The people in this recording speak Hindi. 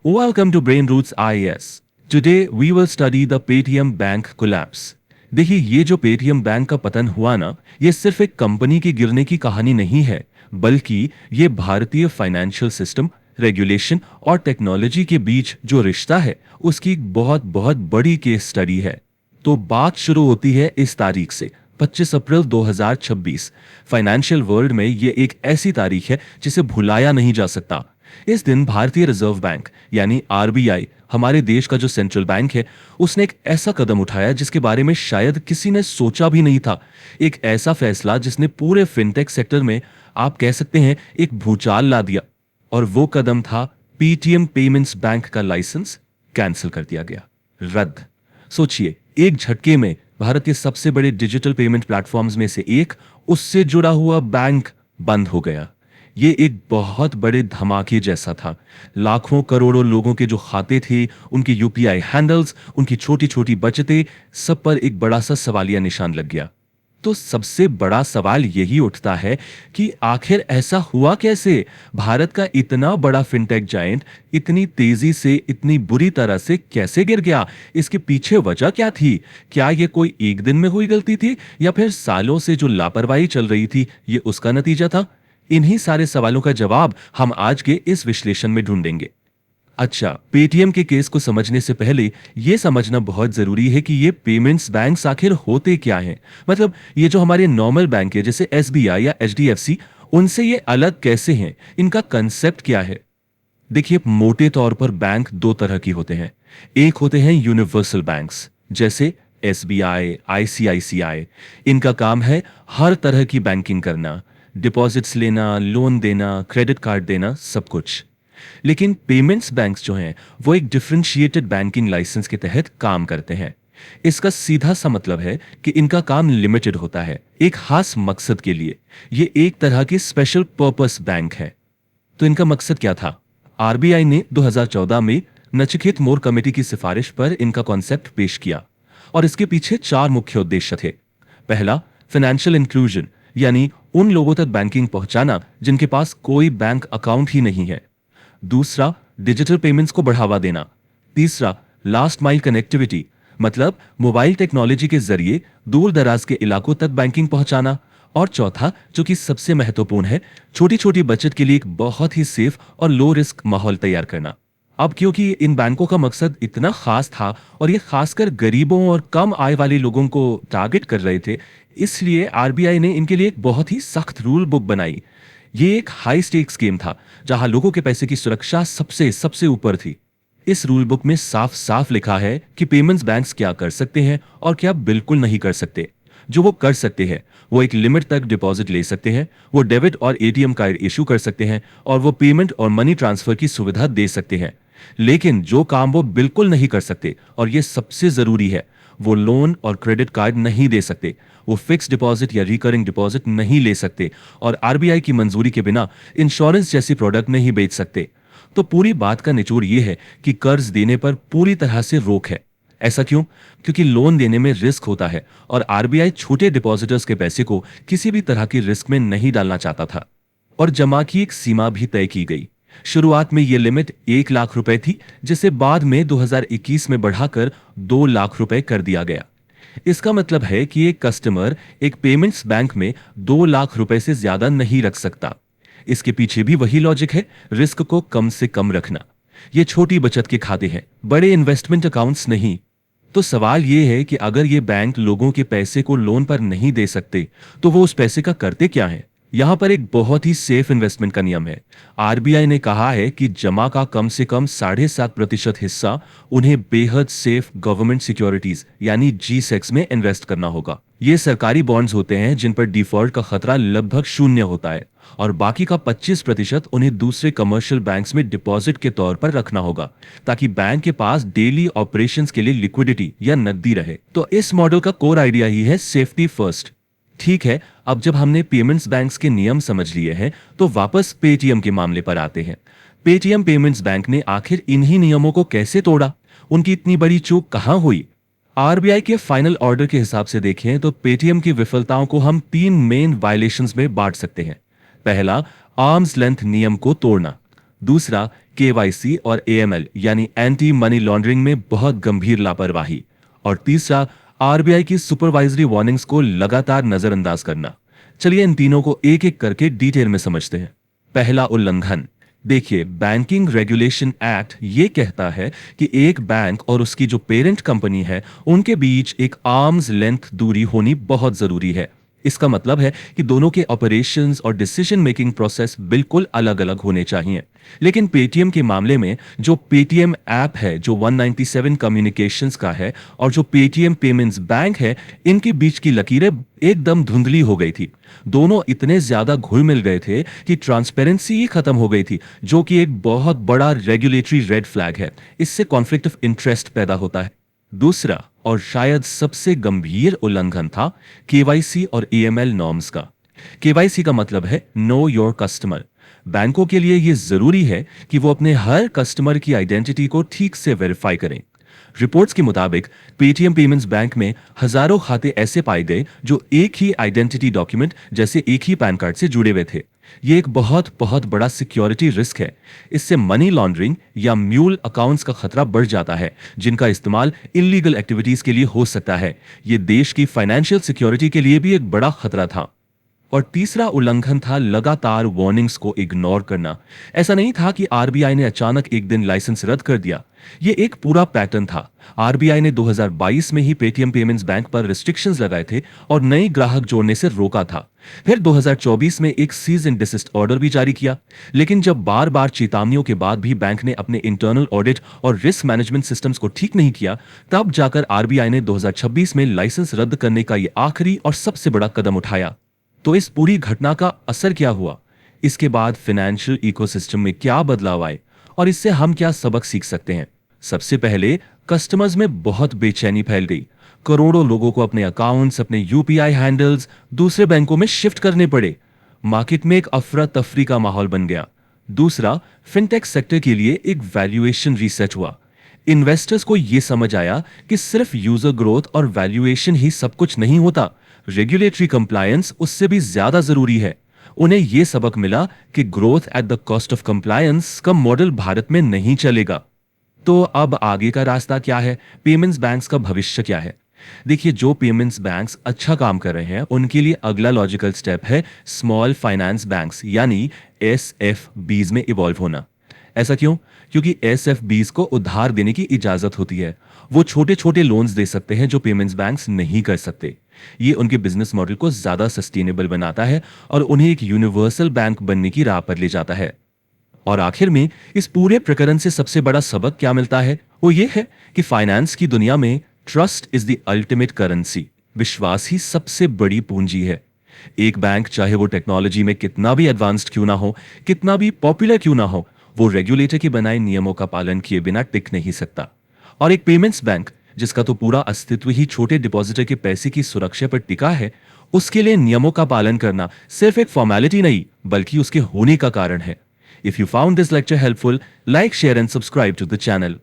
Welcome to Brain Roots IAS. Today we will study the Paytm Bank collapse. देखिए ये जो पेटीएम बैंक का पतन हुआ ना, ये सिर्फ एक कंपनी के गिरने की कहानी नहीं है, बल्कि ये भारतीय फाइनेंशियल सिस्टम, रेगुलेशन और टेक्नोलॉजी के बीच जो रिश्ता है, उसकी एक बहुत बहुत बड़ी केस स्टडी है। तो बात शुरू होती है इस तारीख से, 25 अप्रैल 2026। फाइनेंशियल वर्ल्ड में ये एक ऐसी तारीख है जिसे भुलाया नहीं जा सकता। इस दिन भारतीय रिजर्व बैंक यानी आरबीआई, हमारे देश का जो सेंट्रल बैंक है, उसने एक ऐसा कदम उठाया जिसके बारे में शायद किसी ने सोचा भी नहीं था। एक ऐसा फैसला जिसने पूरे फिनटेक सेक्टर में, आप कह सकते हैं, एक भूचाल ला दिया। और वो कदम था पेटीएम पेमेंट्स बैंक का लाइसेंस कैंसिल कर दिया गया, रद्द। सोचिए, एक झटके में भारत के सबसे बड़े डिजिटल पेमेंट प्लेटफॉर्म्स में से एक, उससे जुड़ा हुआ बैंक बंद हो गया। ये एक बहुत बड़े धमाके जैसा था। लाखों करोड़ों लोगों के जो खाते थे, उनके यूपीआई हैंडल्स, उनकी छोटी छोटी बचतें, सब पर एक बड़ा सा सवालिया निशान लग गया। तो सबसे बड़ा सवाल यही उठता है कि आखिर ऐसा हुआ कैसे? भारत का इतना बड़ा फिनटेक जायंट इतनी तेजी से, इतनी बुरी तरह से कैसे गिर गया? इसके पीछे वजह क्या थी? क्या ये कोई एक दिन में हुई गलती थी, या फिर सालों से जो लापरवाही चल रही थी, ये उसका नतीजा था? इन्हीं सारे सवालों का जवाब हम आज के इस विश्लेषण में ढूंढेंगे। अच्छा, पेटीएम के केस को समझने से पहले यह समझना बहुत जरूरी है कि ये पेमेंट्स बैंक्स आखिर होते क्या हैं। मतलब ये जो हमारे नॉर्मल बैंक है जैसे एसबीआई या एचडीएफसी, उनसे ये अलग कैसे हैं? इनका कंसेप्ट क्या है? देखिए, मोटे तौर पर बैंक दो तरह की होते हैं। एक होते हैं यूनिवर्सल बैंक्स, जैसे एसबीआई, आईसीआईसीआई। इनका काम है हर तरह की बैंकिंग करना, डिपॉजिट्स लेना, लोन देना, क्रेडिट कार्ड देना, सब कुछ। लेकिन पेमेंट्स बैंक्स जो हैं, वो एक डिफरेंशिएटेड बैंकिंग लाइसेंस के तहत काम करते हैं। इसका सीधा सा मतलब है कि इनका काम लिमिटेड होता है, एक खास मकसद के लिए। ये एक तरह की स्पेशल पर्पस बैंक है। तो इनका मकसद क्या था? आरबीआई ने 2014 में नचिकेत मोर कमेटी की सिफारिश पर इनका कॉन्सेप्ट पेश किया, और इसके पीछे चार मुख्य उद्देश्य थे। पहला, फाइनेंशियल इंक्लूजन, यानी उन लोगों तक बैंकिंग पहुंचाना जिनके पास कोई बैंक अकाउंट ही नहीं है। दूसरा, डिजिटल पेमेंट्स को बढ़ावा देना। तीसरा, लास्ट माइल कनेक्टिविटी, मतलब मोबाइल टेक्नोलॉजी के जरिए दूर दराज के इलाकों तक बैंकिंग पहुंचाना। और चौथा, जो कि सबसे महत्वपूर्ण है, छोटी छोटी बचत के लिए एक बहुत ही सेफ और लो रिस्क माहौल तैयार करना। अब क्योंकि इन बैंकों का मकसद इतना खास था और ये खासकर गरीबों और कम आय वाले लोगों को टारगेट कर रहे थे, इसलिए आरबीआई ने इनके लिए एक बहुत ही सख्त रूल बुक बनाई। ये एक हाई स्टेक्स गेम था, जहां लोगों के पैसे की सुरक्षा सबसे सबसे ऊपर थी। इस रूल बुक में साफ साफ लिखा है कि पेमेंट्स बैंक्स क्या कर सकते हैं और क्या बिल्कुल नहीं कर सकते। जो वो कर सकते हैं, वो एक लिमिट तक डिपॉजिट ले सकते हैं, वो डेबिट और एटीएम कार्ड इशू कर सकते हैं, और वो पेमेंट और मनी ट्रांसफर की सुविधा दे सकते हैं। लेकिन जो काम वो बिल्कुल नहीं कर सकते, और ये सबसे जरूरी है, वो लोन और क्रेडिट कार्ड नहीं दे सकते, वो फिक्स डिपॉजिट या रिकरिंग डिपॉजिट नहीं ले सकते, और आरबीआई की मंजूरी के बिना इंश्योरेंस जैसी प्रोडक्ट नहीं बेच सकते। तो पूरी बात का निचोड़ ये है कि कर्ज देने पर पूरी तरह से रोक है। ऐसा क्यों? क्योंकि लोन देने में रिस्क होता है, और आरबीआई छोटे डिपॉजिटर्स के पैसे को किसी भी तरह की रिस्क में नहीं डालना चाहता था। और जमा की एक सीमा भी तय की गई। शुरुआत में यह लिमिट 1 लाख रुपए थी, जिसे बाद में 2021 में बढ़ाकर 2 लाख रुपए कर दिया गया। इसका मतलब है कि एक कस्टमर एक पेमेंट्स बैंक में 2 लाख रुपए से ज्यादा नहीं रख सकता। इसके पीछे भी वही लॉजिक है, रिस्क को कम से कम रखना। ये छोटी बचत के खाते हैं, बड़े इन्वेस्टमेंट अकाउंट्स नहीं। तो सवाल यह है कि अगर ये बैंक लोगों के पैसे को लोन पर नहीं दे सकते, तो वो उस पैसे का करते क्या है? यहां पर एक बहुत ही सेफ इन्वेस्टमेंट का नियम है। आरबीआई ने कहा है कि जमा का कम से कम 7.5% हिस्सा उन्हें बेहद सेफ गवर्नमेंट सिक्योरिटीज यानी जीसेक्स में इन्वेस्ट करना होगा। ये सरकारी बॉन्ड्स होते हैं जिन पर डिफॉल्ट का खतरा लगभग शून्य होता है, और बाकी का 25% उन्हें दूसरे कमर्शियल बैंक्स में डिपॉजिट के तौर पर रखना होगा, ताकि बैंक के पास डेली ऑपरेशंस के लिए लिक्विडिटी या नकदी रहे। तो इस मॉडल का कोर आइडिया ही है सेफ्टी फर्स्ट। ठीक है, अब जब हमने पेमेंट्स बैंक्स के नियम समझ लिए हैं, तो वापस पेटीएम के मामले पर आते हैं। पेटीएम पेमेंट्स बैंक ने आखिर इन्हीं नियमों को कैसे तोड़ा? उनकी इतनी बड़ी चूक कहां हुई? आरबीआई के फाइनल ऑर्डर के हिसाब से देखें तो पेटीएम की विफलताओं को हम 3 मेन वायलेशंस में बांट सकते हैं। पहला, आर्म्स लेंथ नियम को तोड़ना। दूसरा, केवाईसी और एएमएल यानी एंटी मनी लॉन्ड्रिंग में बहुत गंभीर लापरवाही। और तीसरा, आरबीआई की सुपरवाइजरी वार्निंग्स को लगातार नजरअंदाज करना। चलिए इन तीनों को एक एक करके डिटेल में समझते हैं। पहला उल्लंघन। देखिए, बैंकिंग रेगुलेशन एक्ट ये कहता है कि एक बैंक और उसकी जो पेरेंट कंपनी है उनके बीच एक आर्म्स लेंथ दूरी होनी बहुत जरूरी है। इसका मतलब है कि दोनों के ऑपरेशंस और डिसीजन मेकिंग प्रोसेस बिल्कुल अलग अलग होने चाहिए। लेकिन पेटीएम के मामले में जो पेटीएम ऐप है जो 197 कम्युनिकेशंस का है और जो पेटीएम पेमेंट्स बैंक है, इनके बीच की लकीरें एकदम धुंधली हो गई थी। दोनों इतने ज्यादा घुल मिल गए थे कि ट्रांसपेरेंसी ही खत्म हो गई थी, जो कि एक बहुत बड़ा रेगुलेटरी रेड फ्लैग है। इससे कॉन्फ्लिक्ट ऑफ इंटरेस्ट पैदा होता है। दूसरा और शायद सबसे गंभीर उल्लंघन था केवाईसी और ईएमएल नॉर्म्स का। केवाईसी का मतलब है नो योर कस्टमर। बैंकों के लिए यह जरूरी है कि वो अपने हर कस्टमर की आइडेंटिटी को ठीक से वेरीफाई करें। रिपोर्ट्स के मुताबिक पेटीएम पेमेंट्स बैंक में हजारों खाते ऐसे पाए गए जो एक ही आइडेंटिटी डॉक्यूमेंट जैसे एक ही पैन कार्ड से जुड़े हुए थे। ये एक बहुत बहुत बड़ा सिक्योरिटी रिस्क है। इससे मनी लॉन्ड्रिंग या म्यूल अकाउंट्स का खतरा बढ़ जाता है, जिनका इस्तेमाल इलीगल एक्टिविटीज के लिए हो सकता है। ये देश की फाइनेंशियल सिक्योरिटी के लिए भी एक बड़ा खतरा था। और तीसरा उल्लंघन था लगातार वार्निंग्स को इग्नोर करना। ऐसा नहीं था कि आरबीआई ने अचानक एक दिन लाइसेंस रद्द कर दिया। ये एक पूरा पैटर्न था। आरबीआई ने 2022 में ही पेटीएम पेमेंट्स बैंक पर रिस्ट्रिक्शंस लगाए थे और नए ग्राहक जोड़ने से रोका था। फिर 2024 में एक सीज एंड डिसिस्ट ऑर्डर भी जारी किया। लेकिन जब बार बार चेतावनियों के बाद भी बैंक ने अपने इंटरनल ऑडिट और रिस्क मैनेजमेंट सिस्टम्स को ठीक नहीं किया, तब जाकर आरबीआई ने 2026 में लाइसेंस रद्द करने का यह आखिरी और सबसे बड़ा कदम उठाया। तो इस पूरी घटना का असर क्या हुआ? इसके बाद फाइनेंशियल इकोसिस्टम में क्या बदलाव आए और इससे हम क्या सबक सीख सकते हैं? सबसे पहले, कस्टमर्स में बहुत बेचैनी फैल गई। करोड़ों लोगों को अपने अकाउंट्स, अपने यूपीआई हैंडल्स दूसरे बैंकों में शिफ्ट करने पड़े। मार्केट में एक अफरा तफरी का माहौल बन गया। दूसरा, फिनटेक सेक्टर के लिए एक वैल्यूएशन रीसेट हुआ। इन्वेस्टर्स को यह समझ आया कि सिर्फ यूजर ग्रोथ और वैल्यूएशन ही सब कुछ नहीं होता, रेगुलेटरी कंप्लायंस उससे भी ज्यादा जरूरी है। उन्हें यह सबक मिला कि growth at the cost of compliance का मॉडल भारत में नहीं चलेगा। तो अब आगे का रास्ता क्या है? पेमेंट्स बैंक्स का भविष्य क्या है? देखिए, जो पेमेंट्स बैंक्स अच्छा काम कर रहे हैं उनके लिए अगला लॉजिकल स्टेप है स्मॉल फाइनेंस बैंक्स यानी एसएफबीज में इवॉल्व होना। ऐसा क्यों? क्योंकि एसएफबीज को उधार देने की इजाजत होती है। वो छोटे छोटे लोन्स दे सकते हैं जो पेमेंट्स बैंक्स नहीं कर सकते। ये उनके बिजनेस मॉडल को ज्यादा सस्टेनेबल बनाता है और उन्हें एक यूनिवर्सल बैंक बनने की राह पर ले जाता है। और आखिर में इस पूरे प्रकरण से सबसे बड़ा सबक क्या मिलता है? वो ये है कि फाइनेंस की दुनिया में trust is the ultimate currency. विश्वास ही सबसे बड़ी पूंजी है। एक बैंक चाहे वो टेक्नोलॉजी में कितना भी एडवांस्ड क्यों ना हो, कितना भी पॉपुलर क्यों ना हो, वो रेगुलेटर के बनाए नियमों का पालन किए बिना टिक नहीं सकता। और एक पेमेंट्स बैंक जिसका तो पूरा अस्तित्व ही छोटे डिपॉजिटर के पैसे की सुरक्षा पर टिका है, उसके लिए नियमों का पालन करना सिर्फ एक फॉर्मेलिटी नहीं बल्कि उसके होने का कारण है। If you found this lecture helpful, like, share and subscribe to the channel.